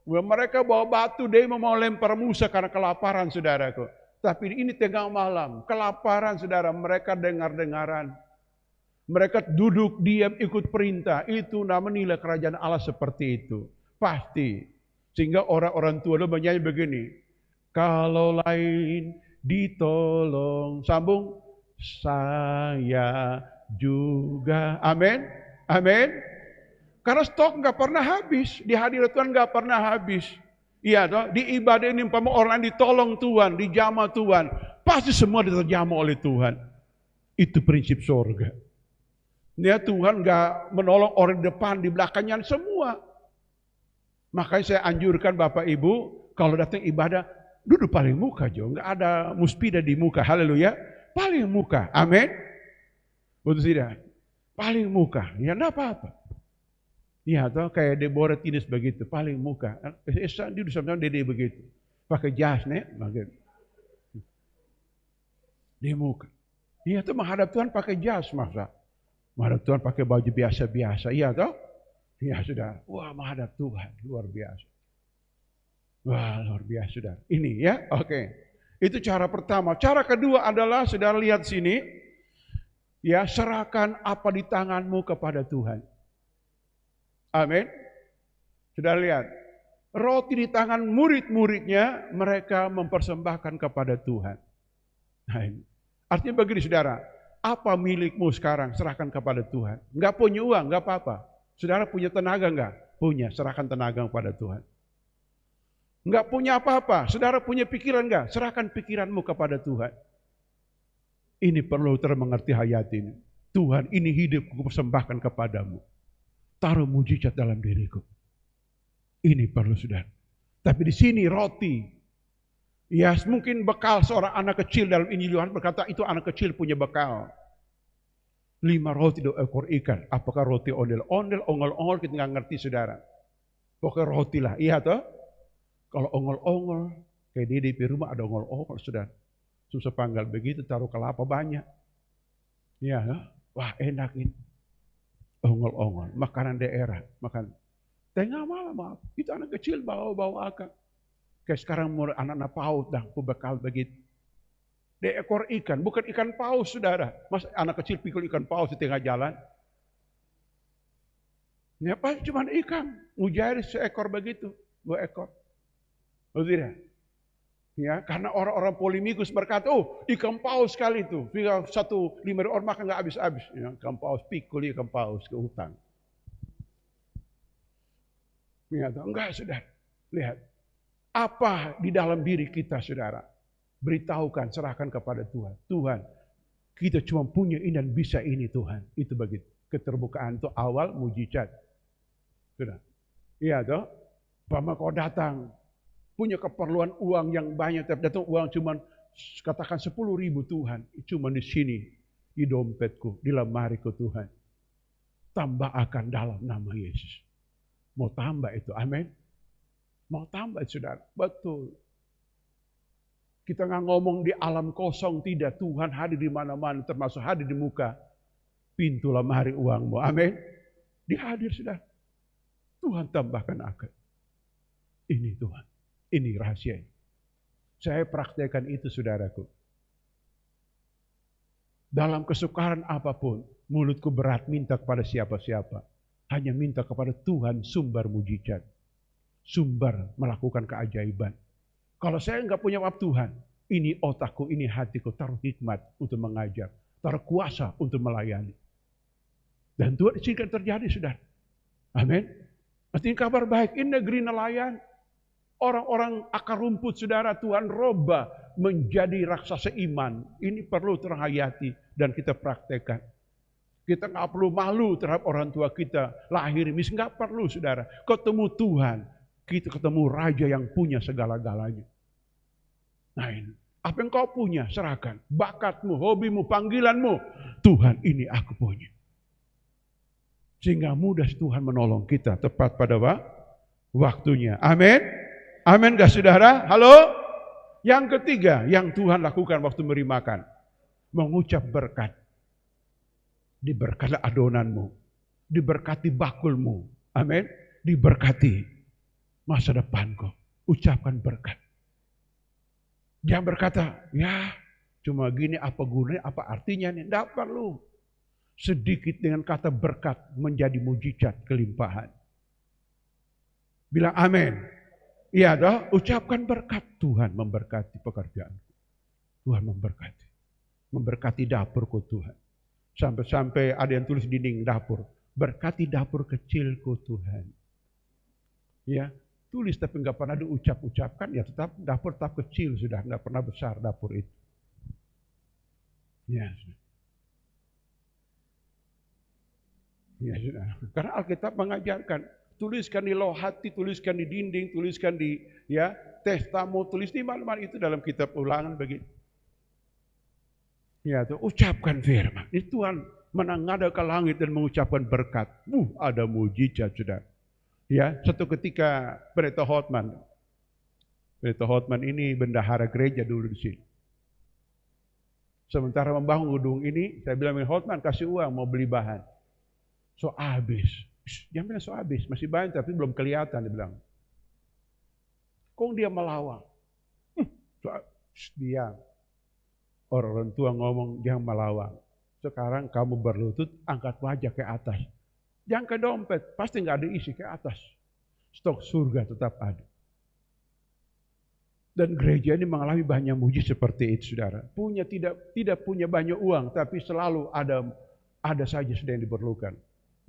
Mereka bawa batu, dia mau lempar Musa karena kelaparan, saudaraku. Tapi ini tengah malam, kelaparan, saudara. Mereka dengar-dengaran. Mereka duduk diam ikut perintah. Itu namanya nilai kerajaan Allah seperti itu. Pasti. Sehingga orang-orang tua itu menyanyi begini. Kalau lain ditolong, sambung, saya juga. Amin. Amin. Karena stok nggak pernah habis. Di hadirat Tuhan nggak pernah habis. Iya toh, di ibadah ini umpama orang ditolong Tuhan, dijamah Tuhan, pasti semua diterjamah oleh Tuhan. Itu prinsip surga. Ya, Tuhan nggak menolong orang di depan, di belakangnya semua. Makanya saya anjurkan Bapak Ibu, kalau datang ibadah, duduk paling muka aja. Nggak ada muspida di muka, haleluya. Paling muka, amin. Betul tidak? Paling muka, ya enggak apa-apa. Ya, atau kayak Deborah Tidus begitu, paling muka. Esa dia sama Dede begitu. Pakai jas nih, begitu. Di muka. Iya tuh menghadap Tuhan pakai jas masa. Menghadap Tuhan pakai baju biasa-biasa, iya toh? Iya sudah. Wah, menghadap Tuhan luar biasa. Wah, luar biasa sudah. Ini ya, oke. Itu cara pertama. Cara kedua adalah, saudara lihat sini, ya, serahkan apa di tanganmu kepada Tuhan. Amin. Sudah lihat, roti di tangan murid-muridnya mereka mempersembahkan kepada Tuhan. Nah, ini. Artinya begini, saudara. Apa milikmu sekarang? Serahkan kepada Tuhan. Enggak punya uang, enggak apa-apa. Saudara punya tenaga enggak? Punya, serahkan tenaga kepada Tuhan. Enggak punya apa-apa. Saudara punya pikiran enggak? Serahkan pikiranmu kepada Tuhan. Ini perlu termengerti hayat ini. Tuhan, ini hidupku persembahkan kepadamu. Taruh mujizat dalam diriku. Ini perlu, saudara. Tapi di sini roti. Ya, mungkin bekal seorang anak kecil dalam Injil Yohanes berkata itu anak kecil punya bekal. 5 roti 2 ekor ikan. Apakah roti ondel-ondel, ongol-ongol, kita nggak ngerti, saudara. Pokoknya roti lah, iya toh? Kalau ongol-ongol, kayak di rumah ada ongol-ongol, saudara. Susah panggal begitu, taruh kelapa banyak. Iya, wah enak ini. Ongol-ongol, makanan daerah, makan. Tengah malam, itu anak kecil bawa-bawa akan. Kayak sekarang anak-anak paut dah, bekal begitu. Dia ekor ikan, bukan ikan paus, saudara. Mas anak kecil pikul ikan paus di tengah jalan. Ya pas cuma ikan, mujair seekor begitu, 2 ekor. Betul tidak? Ya, karena orang-orang polemikus berkata, oh ikan paus sekali itu, 1 5 orang makan nggak habis-habis. Ya, ikan paus, pikul ikan paus ke hutan. Ya, enggak, saudara. Lihat. Apa di dalam diri kita, saudara? Beritahukan, serahkan kepada Tuhan. Tuhan, kita cuma punya ini dan bisa ini, Tuhan. Itu begitu. Keterbukaan itu awal mujizat. Sudah. Iya toh? Pama kau datang, punya keperluan uang yang banyak, tapi datang uang cuma katakan 10.000, Tuhan. Cuma di sini, di dompetku, di lemariku, Tuhan. Tambah akan dalam nama Yesus. Mau tambah itu, amin. Mau tambah, saudara, betul. Kita nggak ngomong di alam kosong, tidak. Tuhan hadir di mana-mana, termasuk hadir di muka pintu lemari uangmu, amin. Dihadir, saudara. Tuhan tambahkan akan. Ini Tuhan, ini rahasia. Saya praktekkan itu, saudaraku. Dalam kesukaran apapun, mulutku berat minta kepada siapa-siapa. Hanya minta kepada Tuhan sumber mujizat. Sumber melakukan keajaiban. Kalau saya nggak punya waktu Tuhan, ini otakku, ini hatiku, taruh hikmat untuk mengajar, taruh kuasa untuk melayani. Dan Tuhan izinkan terjadi, saudara. Amin. Artinya kabar baik, ini negeri nelayan. Orang-orang akar rumput, saudara, Tuhan roba menjadi raksasa iman. Ini perlu terhayati dan kita praktekkan. Kita nggak perlu malu terhadap orang tua kita lahir miskin, nggak perlu, saudara. Ketemu Tuhan. Kita ketemu Raja yang punya segala-galanya. Nah ini, apa yang kau punya, serahkan. Bakatmu, hobimu, panggilanmu. Tuhan, ini aku punya. Sehingga mudah Tuhan menolong kita tepat pada waktunya. Amin. Amin gak, saudara? Halo? Yang ketiga yang Tuhan lakukan waktu memberi makan, mengucap berkat. Diberkati adonanmu, diberkati bakulmu, amin. Diberkati masa depanku, ucapkan berkat. Jangan berkata, ya cuma gini apa gunanya, apa artinya nih, tidak perlu. Sedikit dengan kata berkat menjadi mujizat kelimpahan. Bilang amin. Iya toh, ucapkan berkat. Tuhan memberkati pekerjaan. Tuhan memberkati. Memberkati dapurku Tuhan. Sampai-sampai ada yang tulis di dinding dapur. Berkati dapur kecilku Tuhan. Ya, tulis tapi nggak pernah diucap-ucapkan, ya tetap dapur tetap kecil sudah, nggak pernah besar dapur itu. Ya, ya sudah. Karena Alkitab mengajarkan, tuliskan di loh hati, tuliskan di dinding, tuliskan di testamu, tulis di mana-mana, itu dalam kitab Ulangan begitu. Ya, tuh ucapkan firman. Itu Tuhan menengadah ke langit dan mengucapkan berkat. Ada mujizat sudah. Ya, satu ketika Pendeta Hotman ini bendahara gereja dulu di sini. Sementara membangun gedung ini, saya bilang, Hotman kasih uang mau beli bahan. So habis. Jangan bilang so habis, masih banyak tapi belum kelihatan, dia bilang. Kok dia melawang? Diam. Orang tua ngomong jangan melawang. Sekarang kamu berlutut, angkat wajah ke atas. Jangan ke dompet, pasti nggak ada isi ke atas. Stok surga tetap ada. Dan gereja ini mengalami banyak mujizat seperti itu, saudara. Tidak punya banyak uang, tapi selalu ada saja sedang diperlukan.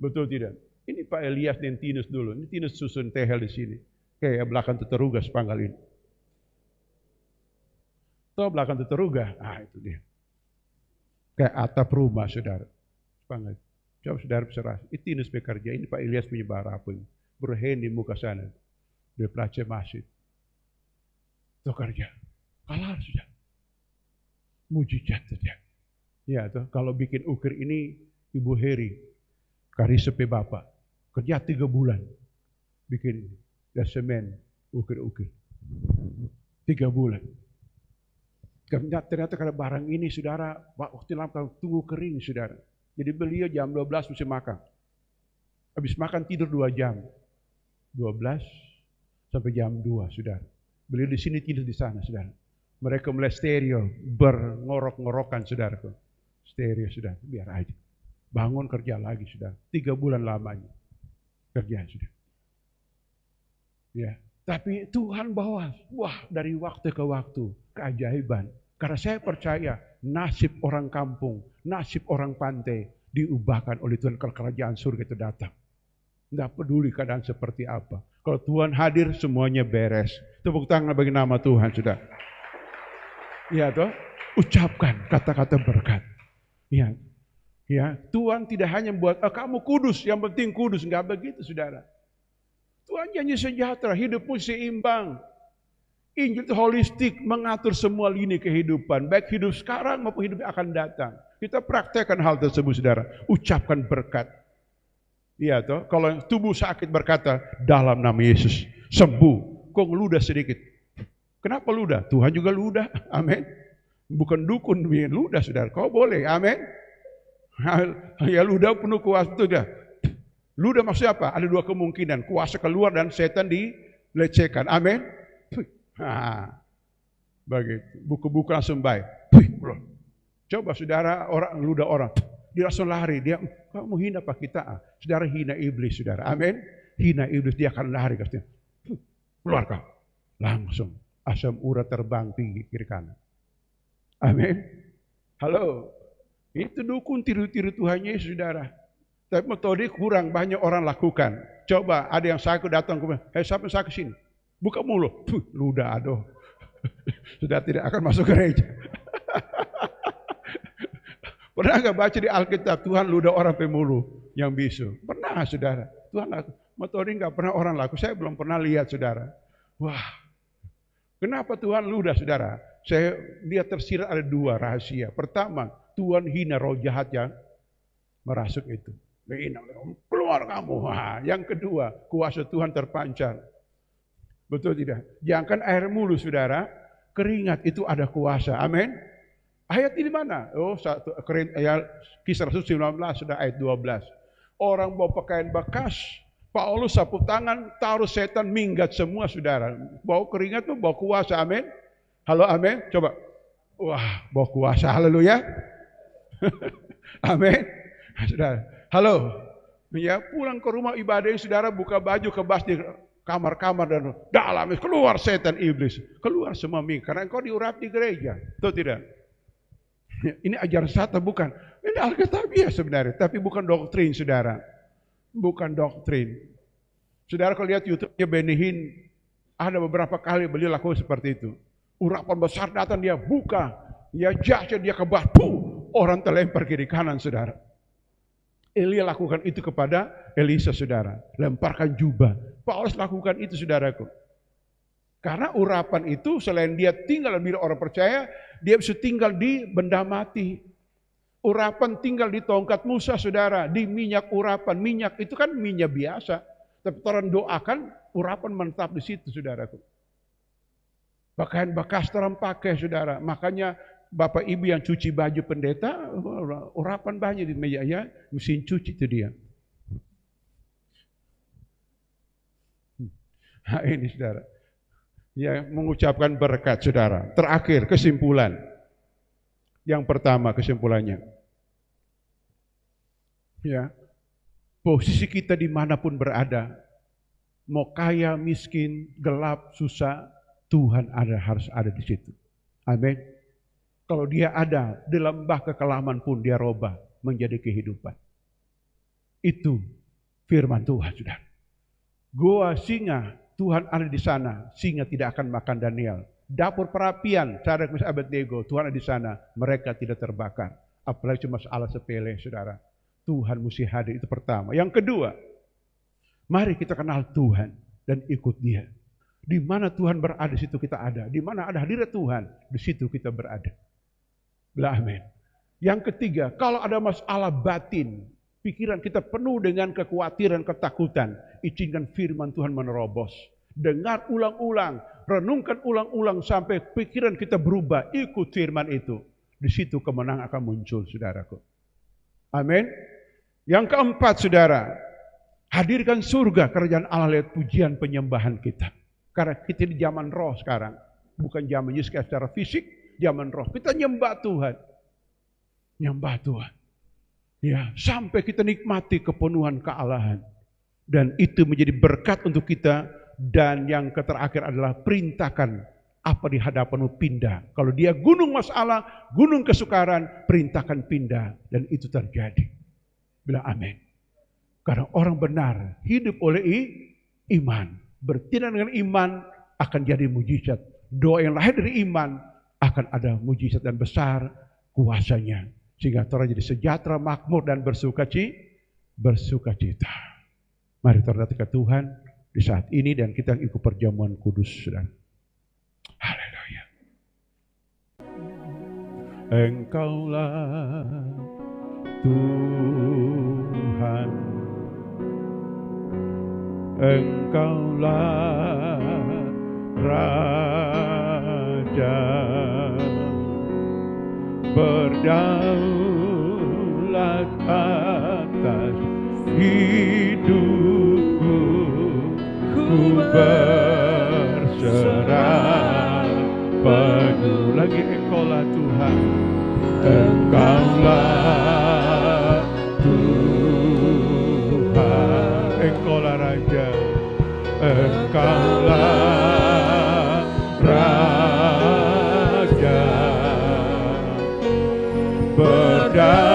Betul tidak? Ini Pak Elias dan Tinus dulu. Ini Tinus susun tehel di sini. Kayak belakang Teteruga sepanggal ini. Tuh belakang Teteruga, itu dia. Kayak atap rumah, saudara. Sepanggal. Coba saudara berserah. Itu Tinus bekerja. Ini Pak Elias punya barapun. Berhen di muka sana. Dia pelajar masjid. Tuh kerja. Kalah sudah. Mujizat saja. Ya, tuh kalau bikin ukir ini Ibu Heri. Karisepe Bapak. Kerja 3 bulan. Bikin semen, ukir-ukir. 3 bulan. Ternyata karena barang ini, saudara, waktu lama tunggu kering, saudara. Jadi beliau jam 12 mesti makan. Habis makan tidur 2 jam. 12 sampai jam 2, saudara. Beliau di sini, tidur di sana, saudara. Mereka mulai stereo, berngorok-ngorokan, saudara. Stereo, saudara, biar aja. Bangun kerja lagi, saudara. 3 bulan lamanya. Kerja, saudara. Ya. Tapi Tuhan bawa, dari waktu ke waktu, keajaiban. Karena saya percaya, nasib orang kampung, nasib orang pantai, diubahkan oleh Tuhan kalau kerajaan surga itu datang. Tidak peduli keadaan seperti apa. Kalau Tuhan hadir, semuanya beres. Tepuk tangan bagi nama Tuhan, sudah. Ya toh, ucapkan kata-kata berkat. Ya, Tuhan tidak hanya buat kamu kudus, yang penting kudus, enggak begitu, saudara. Tuhan janji sejahtera, hidupmu seimbang. Injil itu holistik, mengatur semua lini kehidupan, baik hidup sekarang maupun hidup yang akan datang. Kita praktekkan hal tersebut, saudara. Ucapkan berkat. Iya toh, kalau tubuh sakit berkata, dalam nama Yesus, sembuh. Kok ludah sedikit? Kenapa ludah? Tuhan juga ludah, amin. Bukan dukun, ludah, saudara. Kau boleh, amin. Ya ludah penuh kuasa itu dah. Ludah maksudnya apa? Ada 2 kemungkinan, kuasa keluar dan setan dilecehkan. Amin. Begitu. Buku-buku langsung baik. Coba saudara, orang ludah orang, dia langsung lari. Dia, kamu hina apa kita? Saudara hina iblis, saudara. Amin. Hina iblis, dia akan lari. Keluar kau. Langsung asam urat terbang tinggi kiri kanan. Amin. Halo. Itu dukun tiru-tiru Tuhan Yesus, saudara. Tapi metode kurang banyak orang lakukan. Coba ada yang sakit datang ke mana? Siapa yang sakit sini? Buka mulut. Ludah, aduh. Sudah tidak akan masuk gereja. Pernah nggak baca di Alkitab Tuhan ludah orang pemuluh yang bisu? Pernah, saudara. Tuhan metode nggak pernah orang laku. Saya belum pernah lihat, saudara. Wah, kenapa Tuhan ludah, saudara? Dia tersirat ada 2 rahasia. Pertama, Tuhan hina roh jahat yang merasuk itu. Keluar kamu. Yang kedua, kuasa Tuhan terpancar. Betul tidak? Jangankan air mulu, saudara. keringat itu ada kuasa. Amin. Ayat ini mana? Oh, Kisah Rasul 19 sudah ayat 12. Orang bawa pakaian bekas, Paulus sapu tangan, taruh setan minggat semua saudara. Bawa keringat tuh bawa kuasa, amin. Halo, amin. Coba. Wah, bawa kuasa, haleluya. Amin. Saudara, halo. Ya, pulang ke rumah ibadah saudara, buka baju, kebas di kamar-kamar dan dalam keluar setan iblis. Keluar semua minggat. Karena engkau diurapi di gereja. Tuh tidak? Ini ajaran satan bukan. Ini Alkitabiah sebenarnya, tapi bukan doktrin saudara. Bukan doktrin. Saudara kalau lihat YouTube-nya Benny Hinn, ada beberapa kali beliau lakukan seperti itu. Urapan besar datang dia buka, dia jahit, dia kebas, orang terlempar kiri kanan saudara. Elia lakukan itu kepada Elisa saudara, lemparkan jubah. Paulus lakukan itu saudaraku. Karena urapan itu selain dia tinggal dalam diri orang percaya, dia bisa tinggal di benda mati. Urapan tinggal di tongkat Musa saudara, di minyak urapan. Minyak itu kan minyak biasa. Tapi orang doakan, urapan menetap di situ saudaraku. Pakaian bekas orang pakai saudara. Makanya Bapak Ibu yang cuci baju pendeta, urapan banyak di meja ya, mesin cuci itu dia. Nah, ini saudara. Ya, mengucapkan berkat saudara. Terakhir kesimpulan. Yang pertama kesimpulannya. Ya, posisi kita dimanapun berada, mau kaya, miskin, gelap, susah, Tuhan harus ada di situ. Amin. Kalau dia ada di lembah kekelaman pun dia robah menjadi kehidupan. Itu firman Tuhan saudara. Goa singa, Tuhan ada di sana, singa tidak akan makan Daniel. Dapur perapian, Sadrak Mesak Abednego, Tuhan ada di sana, mereka tidak terbakar. Apalagi cuma masalah sepele, saudara. Tuhan mesti hadir, itu pertama. Yang kedua, mari kita kenal Tuhan dan ikut Dia. Di mana Tuhan berada, di situ kita ada. Di mana ada hadirat Tuhan, di situ kita berada. Bilang amin. Yang ketiga, kalau ada masalah batin, pikiran kita penuh dengan kekhawatiran, ketakutan, izinkan firman Tuhan menerobos. Dengar ulang-ulang, renungkan ulang-ulang sampai pikiran kita berubah, ikut firman itu. Di situ kemenangan akan muncul, saudaraku. Amin. Yang keempat, saudara, hadirkan surga kerajaan Allah lewat pujian penyembahan kita. Karena kita di zaman roh sekarang, bukan zaman Yesus secara fisik, zaman roh. Kita nyembah Tuhan. Nyembah Tuhan. Ya, sampai kita nikmati kepenuhan kealahan. Dan itu menjadi berkat untuk kita. Dan yang terakhir adalah perintahkan apa di hadapanmu pindah. Kalau dia gunung masalah, gunung kesukaran, perintahkan pindah. Dan itu terjadi. Bilang amin. Karena orang benar hidup oleh iman. Bertindak dengan iman akan jadi mujizat. Doa yang lahir dari iman akan ada mujizat dan besar kuasanya. Sehingga orang jadi sejahtera, makmur dan bersukacita. Mari terdapat ke Tuhan di saat ini dan kita ikut perjamuan kudus. Haleluya. Engkaulah Tuhan, Engkaulah Raja, berdaulat atas hidupku, ku berserah penuh. Lagi Engkaulah Tuhan, Engkaulah Tuhan, Engkaulah Raja, Engkaulah Raja, berdaulat